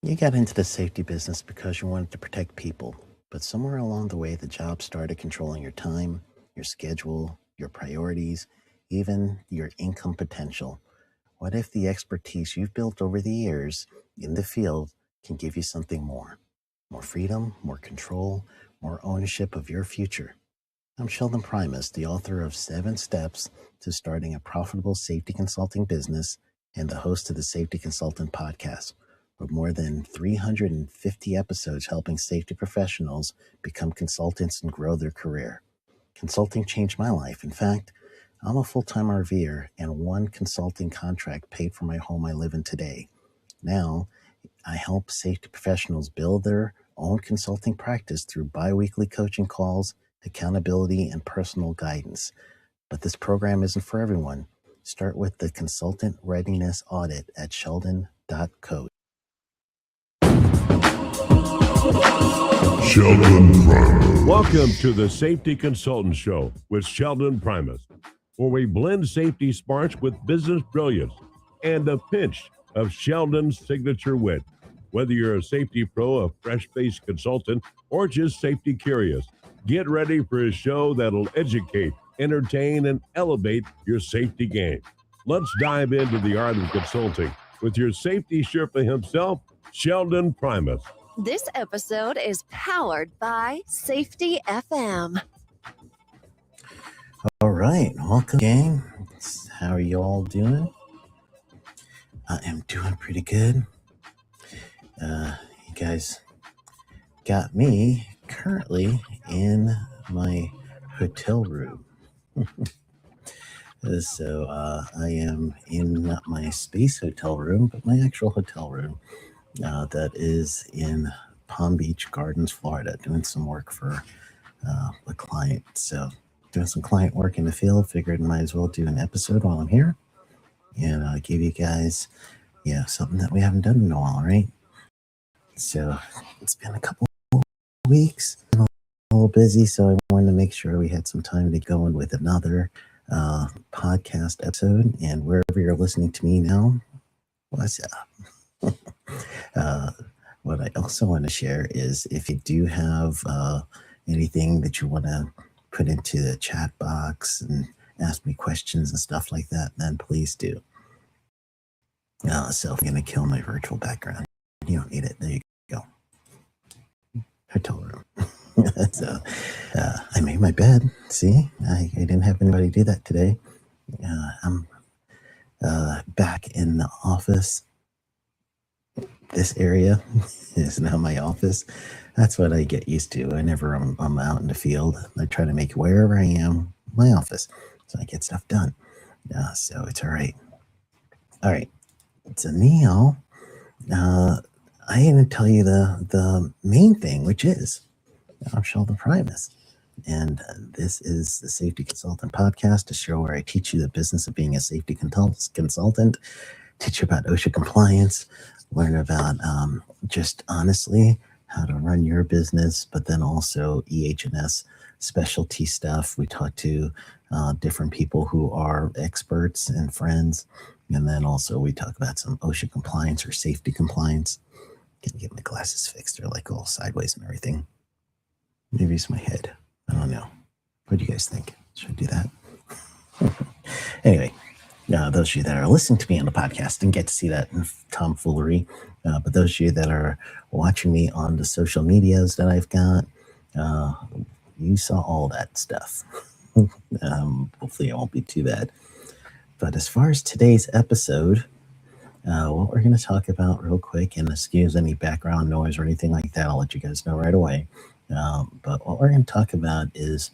You got into the safety business because you wanted to protect people, but somewhere along the way, the job started controlling your time, your schedule, your priorities, even your income potential. What if the expertise you've built over the years in the field can give you something more? More freedom, more control, more ownership of your future. I'm Sheldon Primus, the author of 7 Steps to Starting a Profitable Safety Consulting Business and the host of the Safety Consultant Podcast, with more than 350 episodes helping safety professionals become consultants and grow their career. Consulting changed my life. In fact, I'm a full-time RVer, and one consulting contract paid for my home I live in today. Now, I help safety professionals build their own consulting practice through bi-weekly coaching calls, accountability, and personal guidance. But this program isn't for everyone. Start with the Consultant Readiness Audit at sheldon.coach. Sheldon Primus. Welcome to the Safety Consultant Show with Sheldon Primus, where we blend safety smarts with business brilliance and a pinch of Sheldon's signature wit. Whether you're a safety pro, a fresh-faced consultant, or just safety curious, get ready for a show that'll educate, entertain, and elevate your safety game. Let's dive into the art of consulting with your safety Sherpa himself, Sheldon Primus. This episode is powered by Safety FM. All right, welcome, gang. How are you all doing? I am doing pretty good. You guys got me currently in my hotel room. So I am in not my space hotel room, but my actual hotel room that is in Palm Beach Gardens, Florida, doing some work for a client. So doing some client work in the field, figured I might as well do an episode while I'm here and give you guys, something that we haven't done in a while, right? So it's been a couple weeks, been a little busy, so I wanted to make sure we had some time to go in with another podcast episode. And wherever you're listening to me now, what's up? What I also want to share is if you do have anything that you want to put into the chat box and ask me questions and stuff like that, then please do. So I'm going to kill my virtual background. You don't need it. There you go. Hotel room. So I made my bed. See, I didn't have anybody do that today. I'm back in the office. This area is now my office. That's what I get used to. Whenever I'm out in the field, I try to make wherever I am my office, so I get stuff done. So it's all right. All right. So now, I didn't tell you the main thing, which is I'm Sheldon Primus, and this is the Safety Consultant Podcast, a show where I teach you the business of being a safety consultant, teach you about OSHA compliance, learn about just honestly how to run your business, but then also EH&S specialty stuff. We talk to different people who are experts and friends, and then also we talk about some OSHA compliance or safety compliance. Can get my glasses fixed. They're like all sideways and everything. Maybe it's my head. I don't know. What do you guys think? Should I do that? Anyway, those of you that are listening to me on the podcast didn't get to see that tomfoolery. But those of you that are watching me on the social medias that I've got, you saw all that stuff. Hopefully it won't be too bad. But as far as today's episode, what we're going to talk about real quick, and excuse any background noise or anything like that, I'll let you guys know right away. But what we're going to talk about is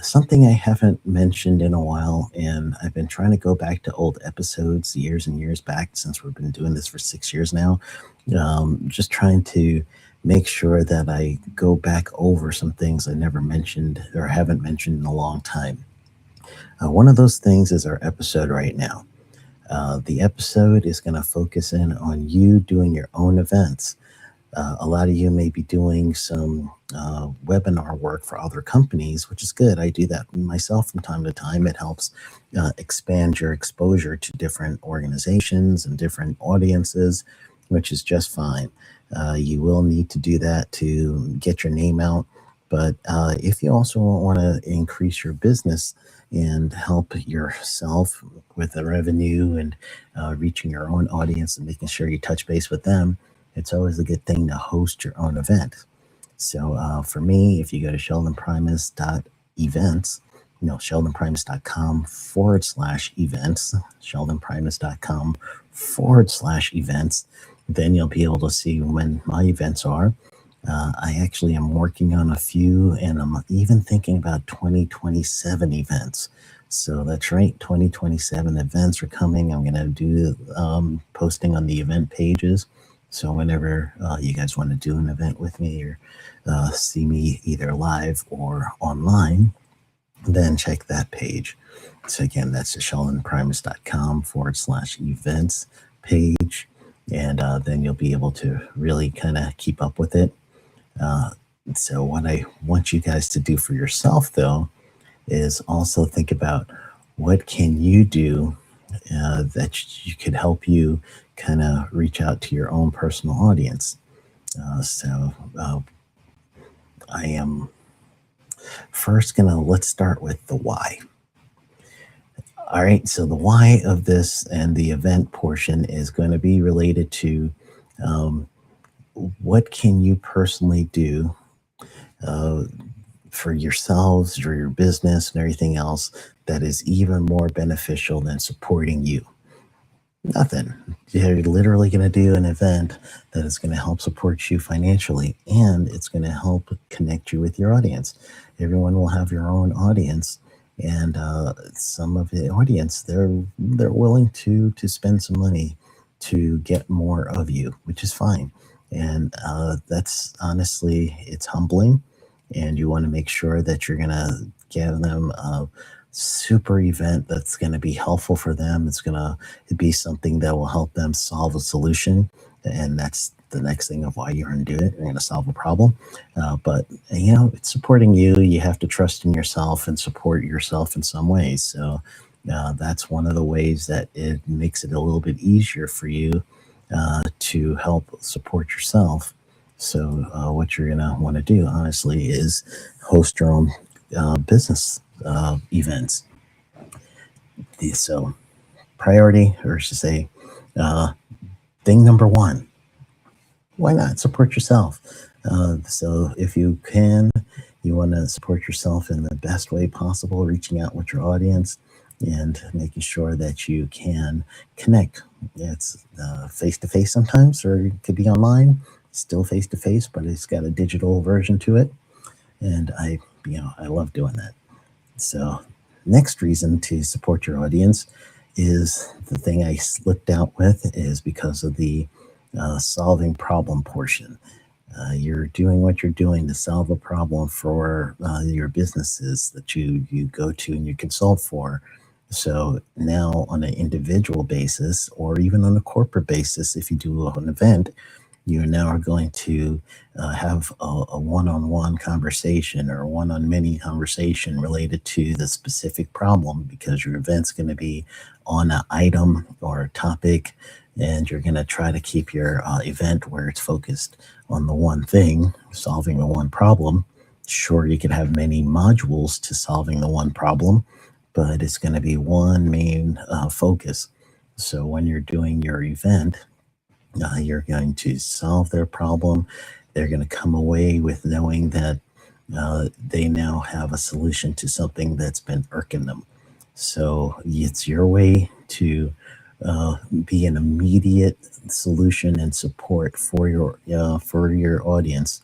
something I haven't mentioned in a while, and I've been trying to go back to old episodes years and years back since we've been doing this for 6 years now. Just trying to make sure that I go back over some things I never mentioned or haven't mentioned in a long time. One of those things is our episode right now. The episode is going to focus in on you doing your own events. A lot of you may be doing some webinar work for other companies, which is good. I do that myself from time to time. It helps expand your exposure to different organizations and different audiences, which is just fine. You will need to do that to get your name out. But if you also want to increase your business and help yourself with the revenue and reaching your own audience and making sure you touch base with them, it's always a good thing to host your own event. So for me, if you go to sheldonprimus.events, sheldonprimus.com/events, sheldonprimus.com/events, then you'll be able to see when my events are. I actually am working on a few, and I'm even thinking about 2027 events. So that's right, 2027 events are coming. I'm going to do posting on the event pages. So whenever you guys want to do an event with me or see me either live or online, then check that page. So again, that's the sheldonprimus.com/events page. And then you'll be able to really kind of keep up with it. So what I want you guys to do for yourself, though, is also think about what can you do that you could help you kind of reach out to your own personal audience. I am first let's start with the why. All right, so the why of this and the event portion is going to be related to what can you personally do for yourselves or your business and everything else that is even more beneficial than supporting you. Nothing. You're literally going to do an event that is going to help support you financially, and it's going to help connect you with your audience. Everyone will have your own audience, and some of the audience, they're willing to spend some money to get more of you, which is fine. And that's honestly, it's humbling, and you want to make sure that you're going to give them a super event that's going to be helpful for them. It's going to be something that will help them solve a solution, and that's the next thing of why you're going to do it. You're going to solve a problem. But it's supporting you. You have to trust in yourself and support yourself in some ways. So that's one of the ways that it makes it a little bit easier for you to help support yourself. So what you're going to want to do, honestly, is host your own business events. So priority, or I should say, thing number one, why not support yourself? So if you can, you want to support yourself in the best way possible, reaching out with your audience and making sure that you can connect. It's face-to-face sometimes, or it could be online, still face-to-face, but it's got a digital version to it. And I love doing that. So next reason to support your audience is the thing I slipped out with is because of the solving problem portion. You're doing what you're doing to solve a problem for your businesses that you go to and you consult for. So now on an individual basis, or even on a corporate basis, if you do an event, you now are going to have a one-on-one conversation or a one-on-many conversation related to the specific problem, because your event's going to be on an item or a topic, and you're going to try to keep your event where it's focused on the one thing, solving the one problem. Sure, you could have many modules to solving the one problem, but it's going to be one main focus. So when you're doing your event, you're going to solve their problem. They're going to come away with knowing that they now have a solution to something that's been irking them. So it's your way to be an immediate solution and support for your audience.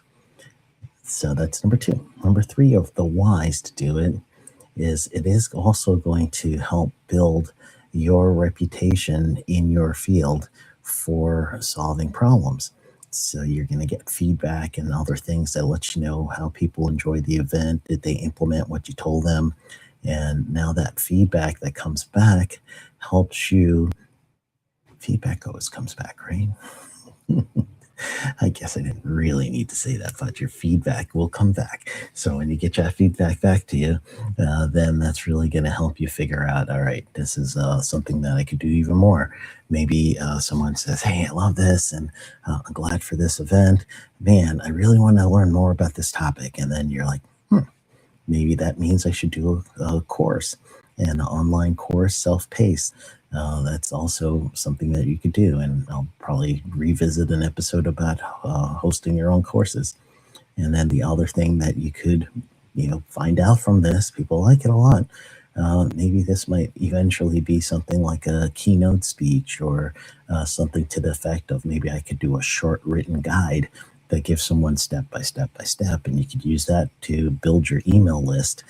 So that's number two. Number three of the whys to do it is also going to help build your reputation in your field for solving problems. So you're going to get feedback and other things that let you know how people enjoy the event. Did they implement what you told them? And now that feedback that comes back helps you. Feedback always comes back, right? I guess I didn't really need to say that, but your feedback will come back. So when you get your feedback back to you, then that's really going to help you figure out, all right, this is something that I could do even more. Maybe someone says, hey, I love this, and I'm glad for this event. Man, I really want to learn more about this topic. And then you're like, maybe that means I should do a course, an online course, self-paced. That's also something that you could do. And I'll probably revisit an episode about hosting your own courses. And then the other thing that you could, find out from this, people like it a lot. Maybe this might eventually be something like a keynote speech or something to the effect of maybe I could do a short written guide that gives someone step by step by step, and you could use that to build your email list,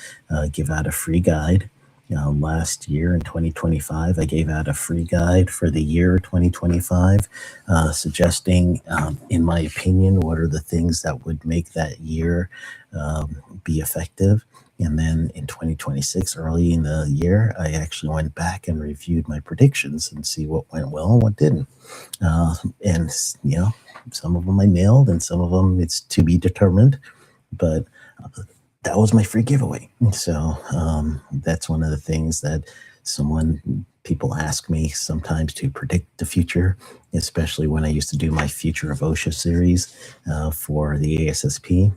give out a free guide. Last year in 2025, I gave out a free guide for the year 2025, suggesting, in my opinion, what are the things that would make that year be effective. And then in 2026, early in the year, I actually went back and reviewed my predictions and see what went well and what didn't. And, some of them I nailed and some of them it's to be determined. But that was my free giveaway. So that's one of the things that people ask me sometimes to predict the future, especially when I used to do my Future of OSHA series for the ASSP.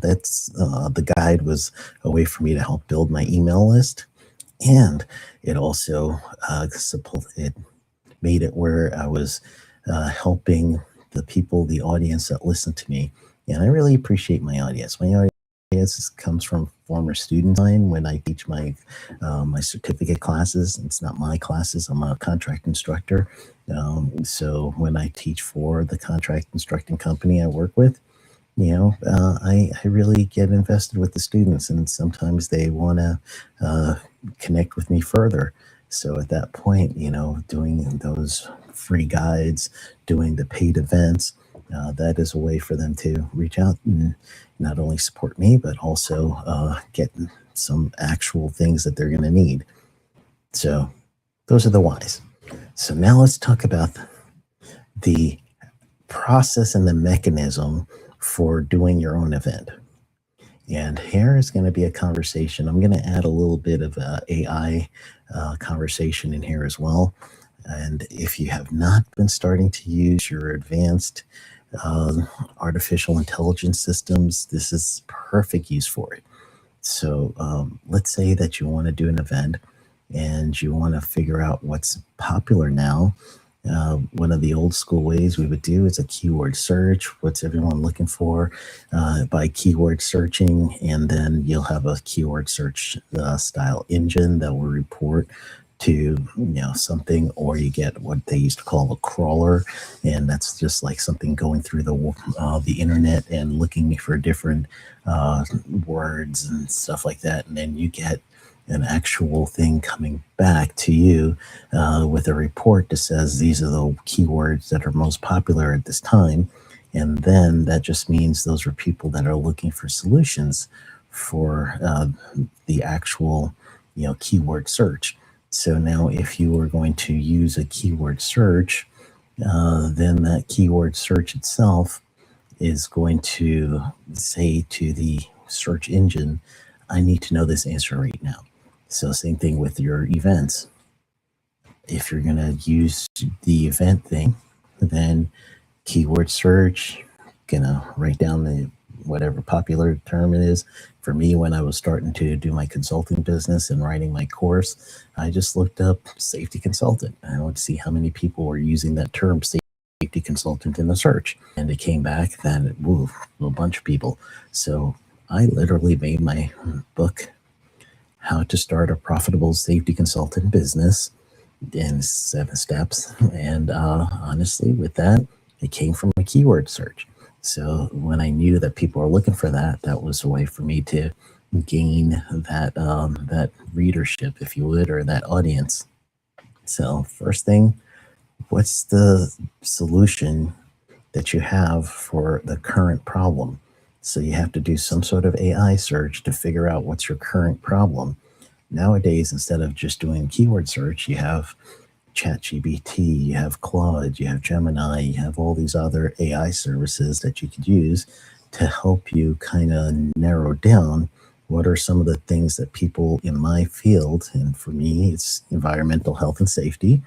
That's the guide was a way for me to help build my email list. And it also it made it where I was helping the people, the audience that listen to me. And I really appreciate my audience. My audience comes from former students of mine when I teach my certificate classes. It's not my classes. I'm a contract instructor. So when I teach for the contract instructing company I work with, I really get invested with the students, and sometimes they want to connect with me further. So at that point, doing those free guides, doing the paid events, that is a way for them to reach out and not only support me, but also get some actual things that they're going to need. So those are the whys. So now let's talk about the process and the mechanism for doing your own event. And here is going to be a conversation. I'm going to add a little bit of AI conversation in here as well. And if you have not been starting to use your advanced artificial intelligence systems, this is perfect use for it. So let's say that you want to do an event and you want to figure out what's popular now. One of the old school ways we would do is a keyword search. What's everyone looking for by keyword searching? And then you'll have a keyword search style engine that will report to something, or you get what they used to call a crawler, and that's just like something going through the internet and looking for different words and stuff like that, and then you get an actual thing coming back to you with a report that says these are the keywords that are most popular at this time. And then that just means those are people that are looking for solutions for the actual keyword search. So now if you were going to use a keyword search, then that keyword search itself is going to say to the search engine, I need to know this answer right now. So same thing with your events. If you're going to use the event thing, then keyword search, gonna write down the whatever popular term it is. For me, when I was starting to do my consulting business and writing my course, I just looked up safety consultant. I wanted to see how many people were using that term safety consultant in the search. And it came back that, a bunch of people. So I literally made my book, How to Start a Profitable Safety Consultant Business, in 7 steps. And honestly, with that, it came from a keyword search. So when I knew that people were looking for that, that was a way for me to gain that readership, if you would, or that audience. So first thing, what's the solution that you have for the current problem? So you have to do some sort of AI search to figure out what's your current problem. Nowadays, instead of just doing keyword search, you have ChatGPT, you have Claude, you have Gemini, you have all these other AI services that you could use to help you kind of narrow down what are some of the things that people in my field, and for me, it's environmental health and safety.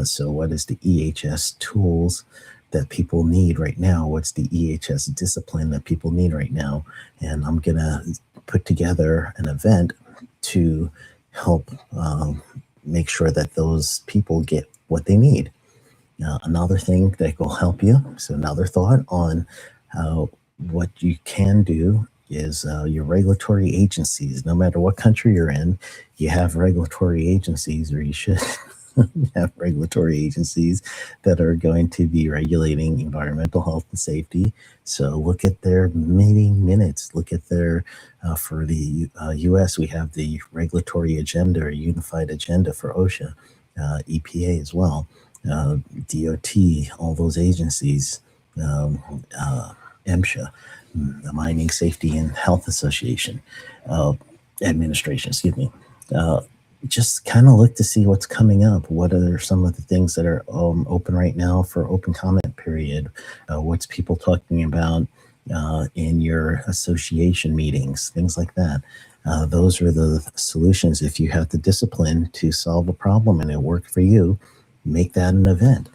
So, what is the EHS tools that people need right now? What's the EHS discipline that people need right now? And I'm going to put together an event to help make sure that those people get what they need. Another thing that will help you, so another thought on what you can do is your regulatory agencies. No matter what country you're in, you have regulatory agencies, or you should have regulatory agencies that are going to be regulating environmental health and safety. So look at their meeting minutes. Look at their, for the US, we have the regulatory agenda or unified agenda for OSHA, EPA as well, DOT, all those agencies, MSHA, the Mining Safety and Health Association, Administration, excuse me. Just kind of look to see what's coming up. What are some of the things that are open right now for open comment period? What's people talking about in your association meetings, things like that. Those are the solutions. If you have the discipline to solve a problem and it worked for you, make that an event.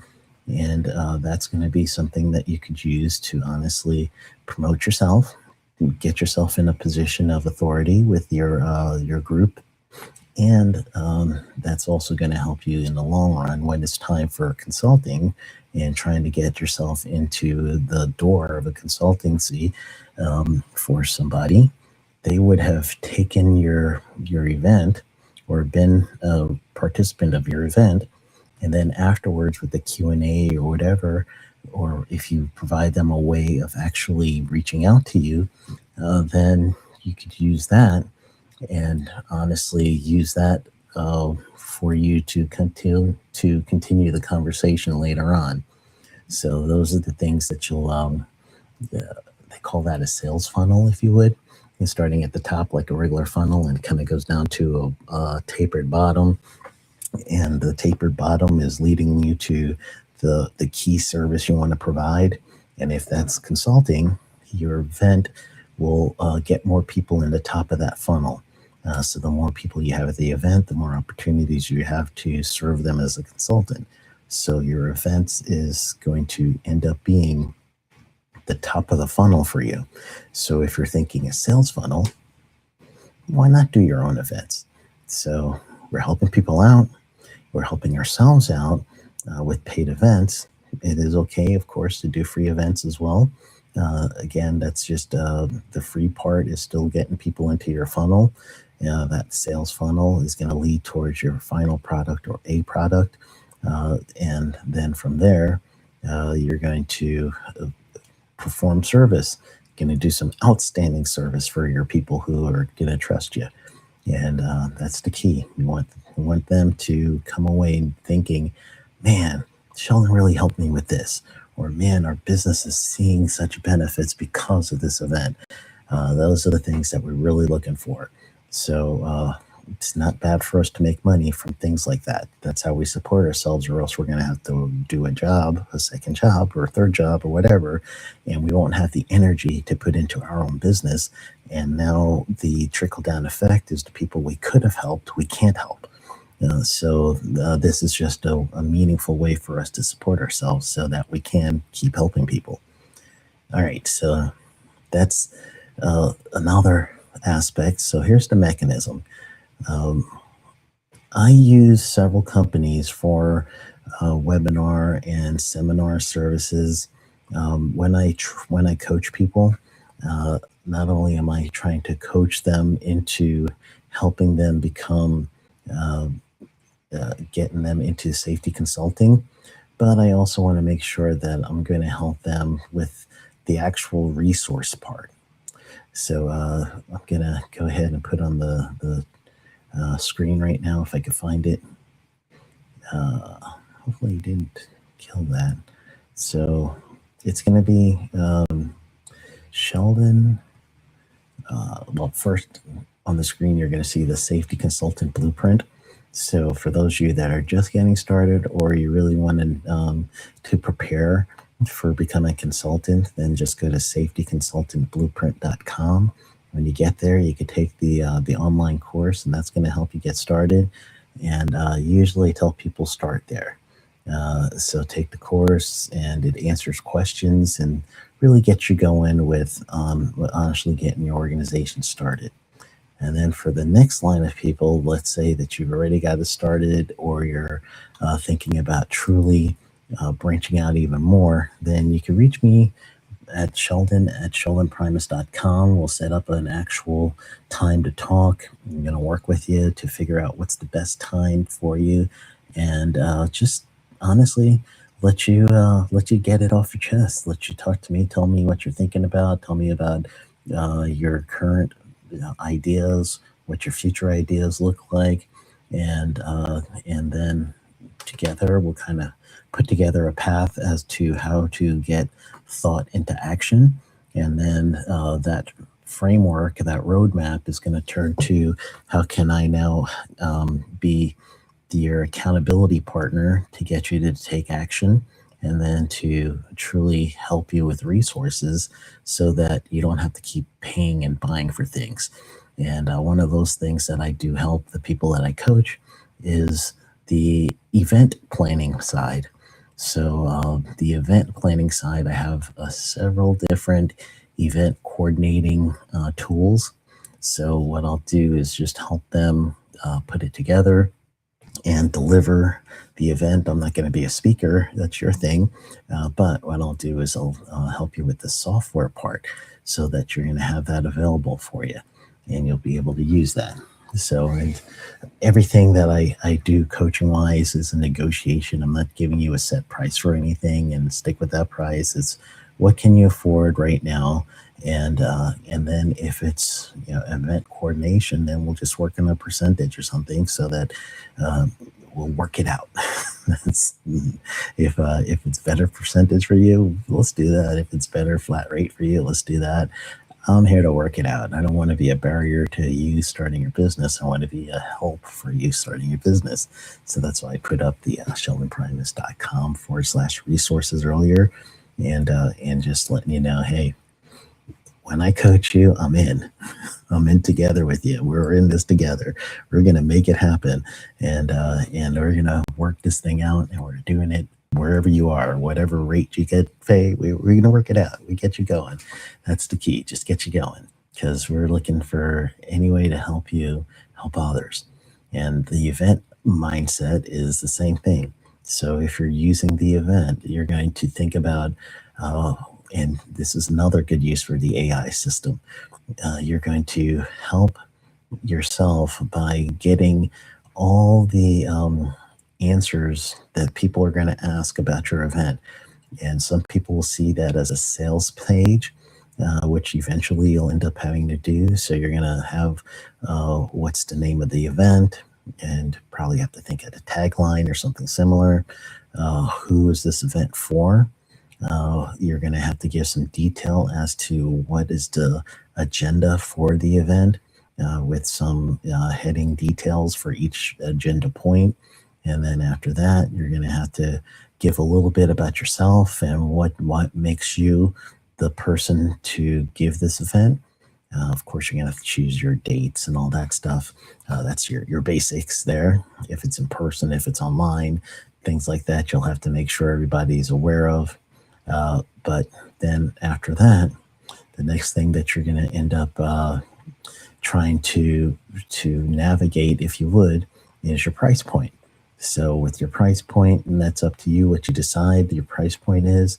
And that's going to be something that you could use to honestly promote yourself, get yourself in a position of authority with your group. And that's also going to help you in the long run when it's time for consulting and trying to get yourself into the door of a consultancy for somebody. They would have taken your event or been a participant of your event, and then afterwards with the Q&A or whatever, or if you provide them a way of actually reaching out to you, then you could use that and honestly use that for you to continue the conversation later on. So those are the things that you'll, they call that a sales funnel, if you would. And starting at the top like a regular funnel and kind of goes down to a tapered bottom. And the tapered bottom is leading you to the key service you want to provide. And if that's consulting, your event will get more people in the top of that funnel. So the more people you have at the event, the more opportunities you have to serve them as a consultant. So your event is going to end up being the top of the funnel for you. So if you're thinking a sales funnel, why not do your own events? So we're helping people out. We're helping ourselves out with paid events. It is okay, of course, to do free events as well. Again, that's just the free part is still getting people into your funnel. That sales funnel is going to lead towards your final product or a product. And then from there, you're going to perform service, going to do some outstanding service for your people who are going to trust you. And that's the key. You want them to come away thinking, man, Sheldon really helped me with this. Or, man, our business is seeing such benefits because of this event. Those are the things that we're really looking for. So it's not bad for us to make money from things like that. That's how we support ourselves, or else we're going to have to do a job, a second job or a third job or whatever, and we won't have the energy to put into our own business. And now the trickle-down effect is the people we could have helped, we can't help. So this is just a meaningful way for us to support ourselves so that we can keep helping people. All right, so that's another aspect. So here's the mechanism. I use several companies for webinar and seminar services. When I coach people, not only am I trying to coach them into helping them become getting them into safety consulting, but I also want to make sure that I'm going to help them with the actual resource part. So I'm going to go ahead and put on the screen right now if I could find it. Hopefully you didn't kill that. So it's going to be Sheldon. Well, first on the screen, you're going to see the Safety Consultant Blueprint. So for those of you that are just getting started, or you really want to prepare for becoming a consultant, then just go to safetyconsultantblueprint.com. When you get there, you can take the online course, and that's going to help you get started. And usually tell people start there. So take the course, and it answers questions and really gets you going with honestly getting your organization started. And then for the next line of people, let's say that you've already got it started, or you're thinking about truly branching out even more, then you can reach me at sheldon@sheldonprimus.com. We'll set up an actual time to talk. I'm going to work with you to figure out what's the best time for you, and just honestly let you get it off your chest. Let you talk to me. Tell me what you're thinking about. Tell me about your current ideas, what your future ideas look like, and then together we'll kind of put together a path as to how to get thought into action, and then that framework, that roadmap, is going to turn to how can I now be your accountability partner to get you to take action, and then to truly help you with resources so that you don't have to keep paying and buying for things. And one of those things that I do help the people that I coach is the event planning side. So the event planning side, I have several different event coordinating tools. So what I'll do is just help them put it together and deliver the event. I'm not going to be a speaker, that's your thing, but what I'll do is I'll help you with the software part so that you're going to have that available for you, and you'll be able to use that. So, and everything that I do coaching wise is a negotiation. I'm not giving you a set price for anything and stick with that price. It's what can you afford right now, and then if it's event coordination, then we'll just work on a percentage or something so that we'll work it out. If it's better percentage for you, let's do that. If it's better flat rate for you, let's do that. I'm here to work it out. I don't want to be a barrier to you starting your business. I want to be a help for you starting your business. So that's why I put up the sheldonprimus.com/resources earlier, and just letting you know, hey, when I coach you, I'm in. I'm in together with you. We're in this together. We're going to make it happen, and we're going to work this thing out, and we're doing it wherever you are, whatever rate you get paid. We're going to work it out. We get you going. That's the key. Just get you going, because we're looking for any way to help you help others. And the event mindset is the same thing. So if you're using the event, you're going to think about, and this is another good use for the AI system. You're going to help yourself by getting all the answers that people are going to ask about your event. And some people will see that as a sales page, which eventually you'll end up having to do. So you're going to have what's the name of the event, and probably have to think of a tagline or something similar. Who is this event for? You're going to have to give some detail as to what is the agenda for the event, with some heading details for each agenda point. And then after that, you're going to have to give a little bit about yourself and what makes you the person to give this event. Of course, you're going to have to choose your dates and all that stuff. That's your basics there. If it's in person, if it's online, things like that, you'll have to make sure everybody's aware of. But then after that, the next thing that you're going to end up trying to navigate, if you would, is your price point. So with your price point, and that's up to you what you decide your price point is,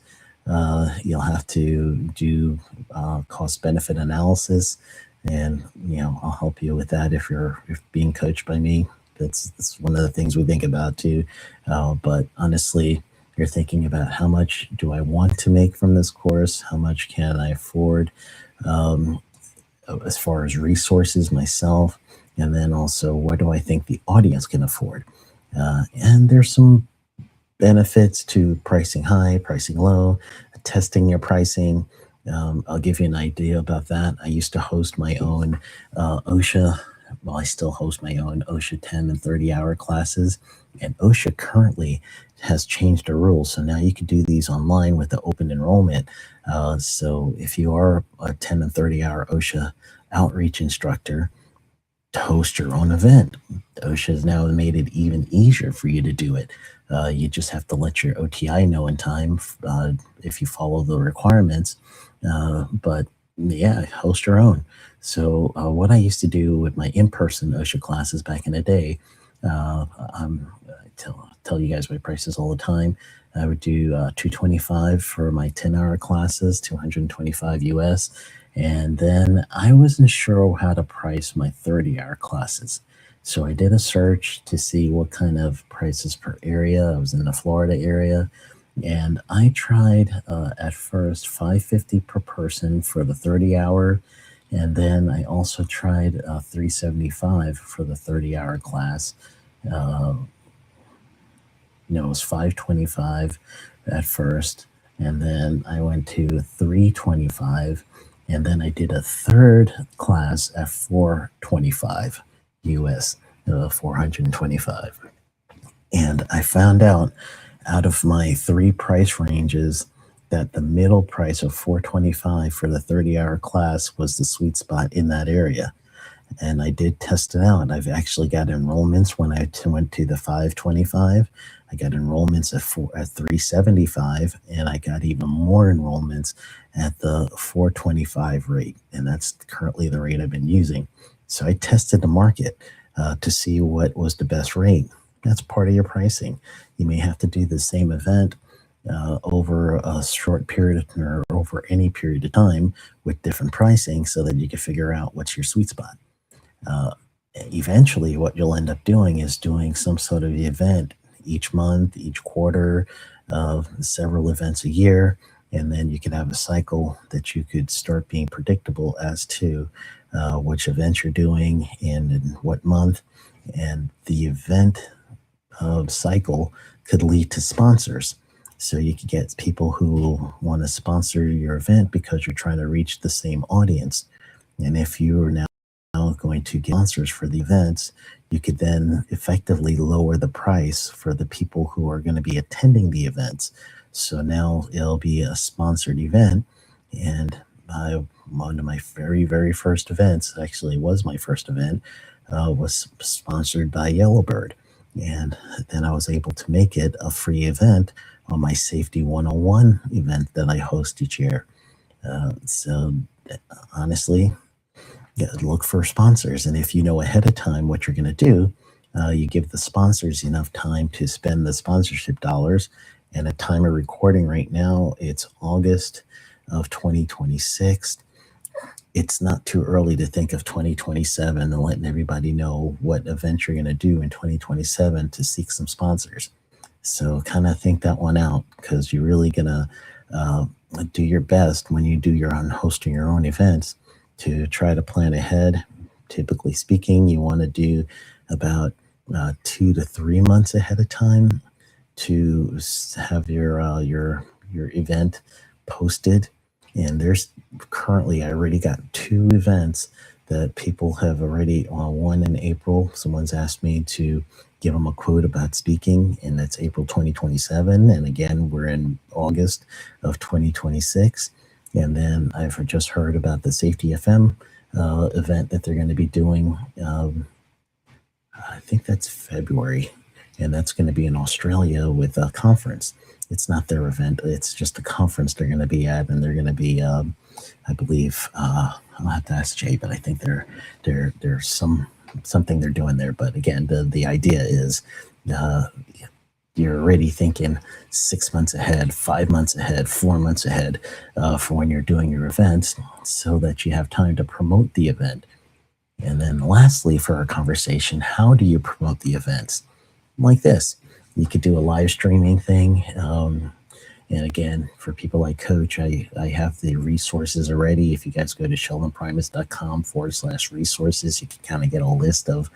you'll have to do cost benefit analysis, and I'll help you with that if you're being coached by me. That's one of the things we think about too. But honestly, you're thinking about how much do I want to make from this course? How much can I afford as far as resources myself? And then also, what do I think the audience can afford? And there's some benefits to pricing high, pricing low, testing your pricing. I'll give you an idea about that. I used to host my own OSHA well, I still host my own OSHA 10 and 30-hour classes, and OSHA currently has changed the rules. So now you can do these online with the open enrollment. So if you are a 10 and 30-hour OSHA outreach instructor, to host your own event, OSHA has now made it even easier for you to do it. You just have to let your OTI know in time if you follow the requirements. But yeah, host your own. So what I used to do with my in-person OSHA classes back in the day, I tell you guys my prices all the time. I would do $225 for my 10-hour classes, $225 US. And then I wasn't sure how to price my 30-hour classes. So I did a search to see what kind of prices per area. I was in the Florida area. And I tried at first $550 per person for the 30-hour. And then I also tried $375 for the 30-hour class. It was $525 at first. And then I went to $325. And then I did a third class at $425 US, $425. And I found out of my three price ranges that the middle price of $425 for the 30-hour class was the sweet spot in that area. And I did test it out. I've actually got enrollments when I went to the $525. I got enrollments at $375, and I got even more enrollments at the $425 rate. And that's currently the rate I've been using. So I tested the market to see what was the best rate. That's part of your pricing. You may have to do the same event over a short period or over any period of time with different pricing so that you can figure out what's your sweet spot. Eventually, what you'll end up doing is doing some sort of event each month, each quarter, several events a year, and then you can have a cycle that you could start being predictable as to which event you're doing and in what month. And the event cycle could lead to sponsors. So you could get people who want to sponsor your event because you're trying to reach the same audience. And if you are now going to get sponsors for the events, you could then effectively lower the price for the people who are going to be attending the events. So now it'll be a sponsored event. And one of my very, very first events, actually was my first event, was sponsored by Yellowbird. And then I was able to make it a free event on my Safety 101 event that I host each year. So honestly, look for sponsors. And if you know ahead of time what you're going to do, you give the sponsors enough time to spend the sponsorship dollars. And at time of recording right now, it's August of 2026. It's not too early to think of 2027 and letting everybody know what event you're going to do in 2027 to seek some sponsors. So kind of think that one out, because you're really going to do your best when you do your own hosting your own events to try to plan ahead. Typically speaking, you want to do about 2 to 3 months ahead of time to have your event posted. And there's currently, I already got 2 events that people have already, one in April. Someone's asked me to give them a quote about speaking, and that's April 2027. And again, we're in August of 2026. And then I've just heard about the Safety FM event that they're going to be doing. I think that's February, and that's going to be in Australia with a conference. It's not their event; it's just a conference they're going to be at, and they're going to be, I believe, I'll have to ask Jay, but I think there's something they're doing there. But again, the idea is you're already thinking 6 months ahead, 5 months ahead, 4 months ahead for when you're doing your events, so that you have time to promote the event. And then lastly, for our conversation, how do you promote the events? Like this, you could do a live streaming thing. And again, for people like Coach, I have the resources already. If you guys go to sheldonprimus.com/resources, you can kind of get a list of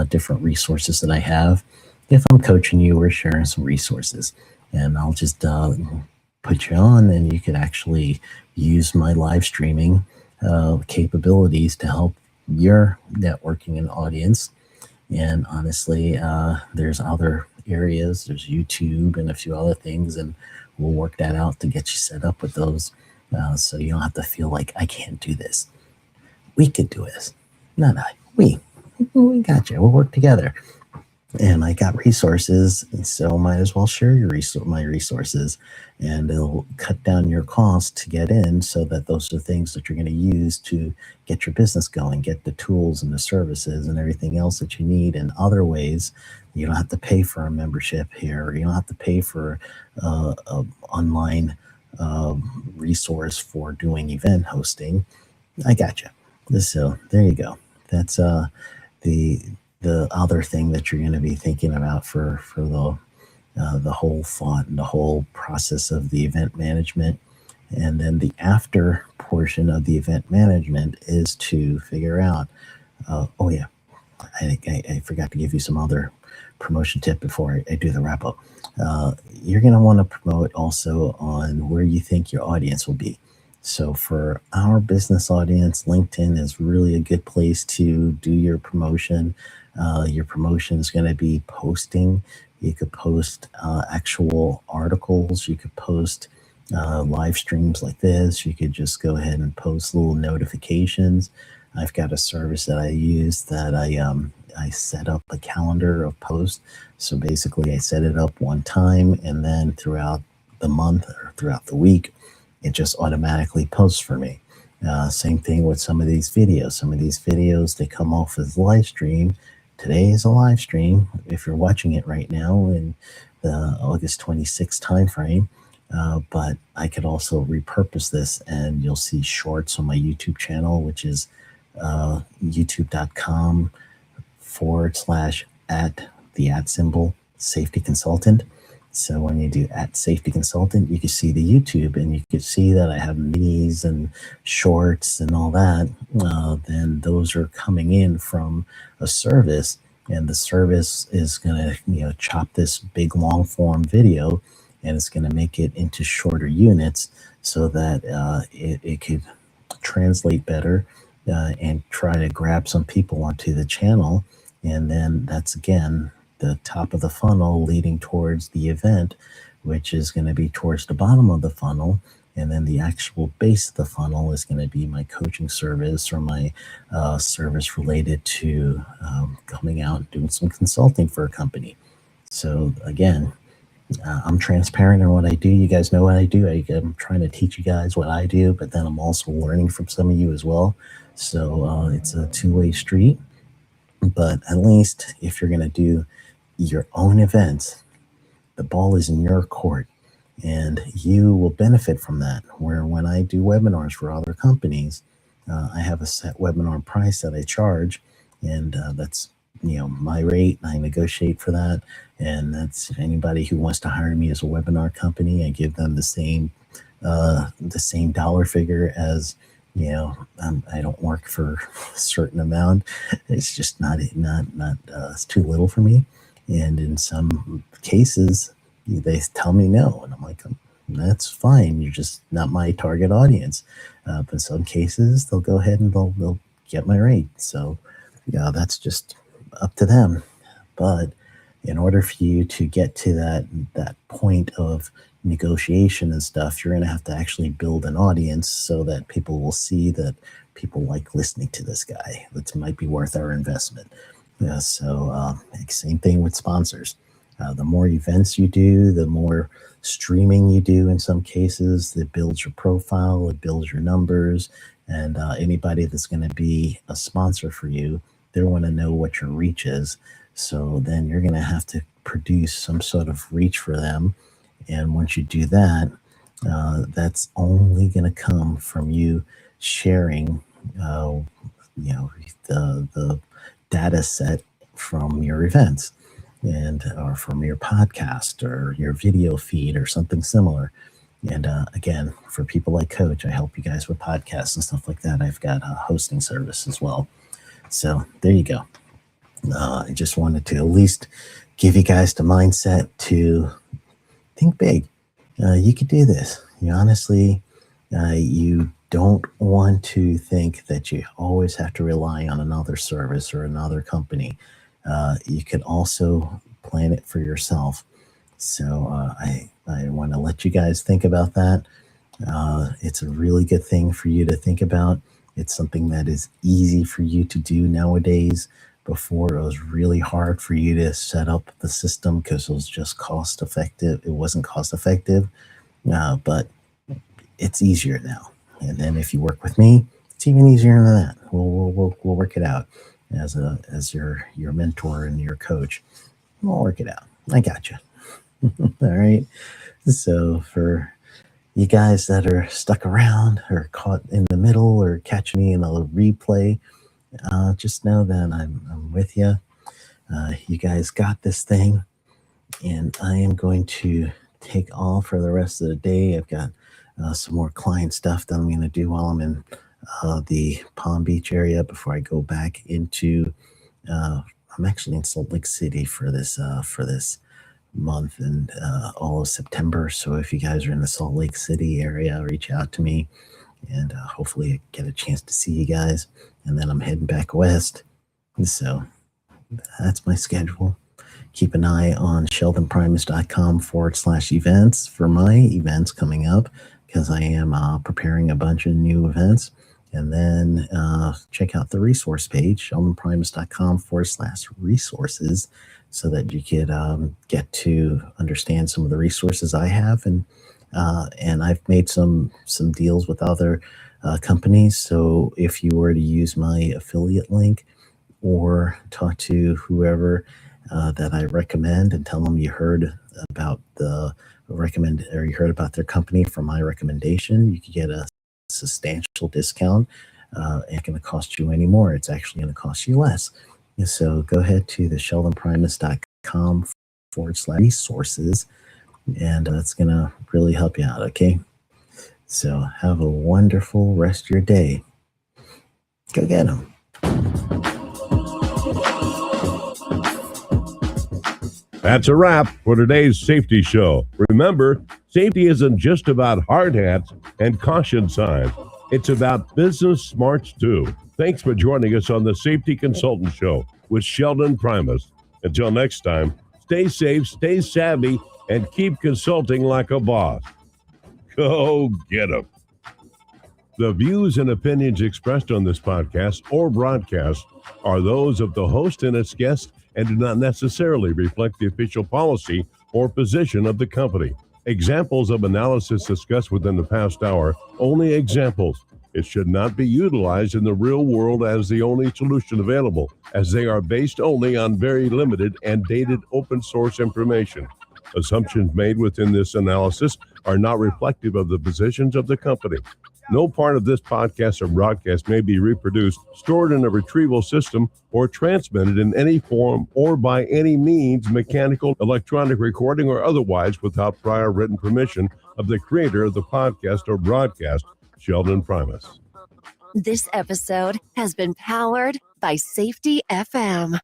different resources that I have. If I'm coaching you, we're sharing some resources, and I'll just put you on, and you could actually use my live streaming capabilities to help your networking and audience. And honestly, there's other areas, there's YouTube and a few other things, and we'll work that out to get you set up with those. So you don't have to feel like I can't do this. We could do this. Not I. We got you. We'll work together. And I got resources, so might as well share my resources, and it'll cut down your cost to get in, so that those are things that you're going to use to get your business going, get the tools and the services and everything else that you need in other ways. You don't have to pay for a membership here. You don't have to pay for a online resource for doing event hosting. I got you. So there you go. That's the other thing that you're going to be thinking about for the whole thought and the whole process of the event management. And then the after portion of the event management is to figure out, oh yeah, I forgot to give you some other promotion tip before I do the wrap up. You're going to want to promote also on where you think your audience will be. So for our business audience, LinkedIn is really a good place to do your promotion. Your promotion is going to be posting. You could post actual articles. You could post live streams like this. You could just go ahead and post little notifications. I've got a service that I use that I set up a calendar of posts. So basically I set it up one time, and then throughout the month or throughout the week, it just automatically posts for me. Same thing with some of these videos. Some of these videos, they come off as live stream. Today is a live stream if you're watching it right now in the August 26th timeframe. But I could also repurpose this, and you'll see shorts on my YouTube channel, which is youtube.com/@safety consultant. So when you do @safety consultant, you can see the YouTube, and you can see that I have minis and shorts and all that. Then those are coming in from a service, and the service is going to chop this big long form video, and it's going to make it into shorter units so that it could translate better and try to grab some people onto the channel. And then that's, again, the top of the funnel leading towards the event, which is going to be towards the bottom of the funnel. And then the actual base of the funnel is going to be my coaching service, or my service related to coming out and doing some consulting for a company. So again, I'm transparent in what I do. You guys know what I do. I'm trying to teach you guys what I do, but then I'm also learning from some of you as well. So it's a two-way street. But at least if you're going to do your own events, the ball is in your court, and you will benefit from that. Where when I do webinars for other companies, I have a set webinar price that I charge, and that's my rate. I negotiate for that, and that's anybody who wants to hire me as a webinar company. I give them the same dollar figure as I don't work for a certain amount. It's just not it's too little for me. And in some cases, they tell me no, and I'm like, that's fine. You're just not my target audience. But in some cases, they'll go ahead and they'll get my rate. So that's just up to them. But in order for you to get to that point of negotiation and stuff, you're going to have to actually build an audience so that people will see that people like listening to this guy. That might be worth our investment. So same thing with sponsors. The more events you do, the more streaming you do in some cases, it builds your profile, it builds your numbers, and anybody that's going to be a sponsor for you, they want to know what your reach is. So then you're going to have to produce some sort of reach for them. And once you do that, that's only going to come from you sharing, the data set from your events, or from your podcast or your video feed or something similar. And again, for people like Coach, I help you guys with podcasts and stuff like that. I've got a hosting service as well. So there you go. I just wanted to at least give you guys the mindset to think big. You could do this. Honestly, you don't want to think that you always have to rely on another service or another company. You can also plan it for yourself. So I want to let you guys think about that. It's a really good thing for you to think about. It's something that is easy for you to do nowadays. Before, it was really hard for you to set up the system because it was just cost effective. It wasn't cost effective, but it's easier now. And then if you work with me, it's even easier than that. We'll work it out as your mentor and your coach. We'll work it out. I got you. All right. So for you guys that are stuck around or caught in the middle or catch me in a replay, just know that I'm with you. You guys got this thing, and I am going to take off for the rest of the day. I've got some more client stuff that I'm going to do while I'm in the Palm Beach area before I go back into. I'm actually in Salt Lake City for this month and all of September. So if you guys are in the Salt Lake City area, reach out to me, and hopefully I get a chance to see you guys. And then I'm heading back west. And so that's my schedule. Keep an eye on sheldonprimus.com/events for my events coming up, because I am preparing a bunch of new events. And then check out the resource page, sheldonprimus.com/resources, so that you could get to understand some of the resources I have. And I've made some deals with other companies. So if you were to use my affiliate link or talk to whoever that I recommend and tell them you heard about you heard about their company from my recommendation, you could get a substantial discount. It ain't going to cost you any more. It's actually going to cost you less. And so go ahead to the sheldonprimus.com/resources, and that's going to really help you out. Okay. So have a wonderful rest of your day. Go get them. That's a wrap for today's safety show. Remember, safety isn't just about hard hats and caution signs. It's about business smarts too. Thanks for joining us on the Safety Consultant Show with Sheldon Primus. Until next time, stay safe, stay savvy, and keep consulting like a boss. Go get 'em. The views and opinions expressed on this podcast or broadcast are those of the host and its guests and do not necessarily reflect the official policy or position of the company. Examples of analysis discussed within the past hour, only examples. It should not be utilized in the real world as the only solution available, as they are based only on very limited and dated open source information. Assumptions made within this analysis are not reflective of the positions of the company. No part of this podcast or broadcast may be reproduced, stored in a retrieval system, or transmitted in any form or by any means, mechanical, electronic recording, or otherwise, without prior written permission of the creator of the podcast or broadcast, Sheldon Primus. This episode has been powered by Safety FM.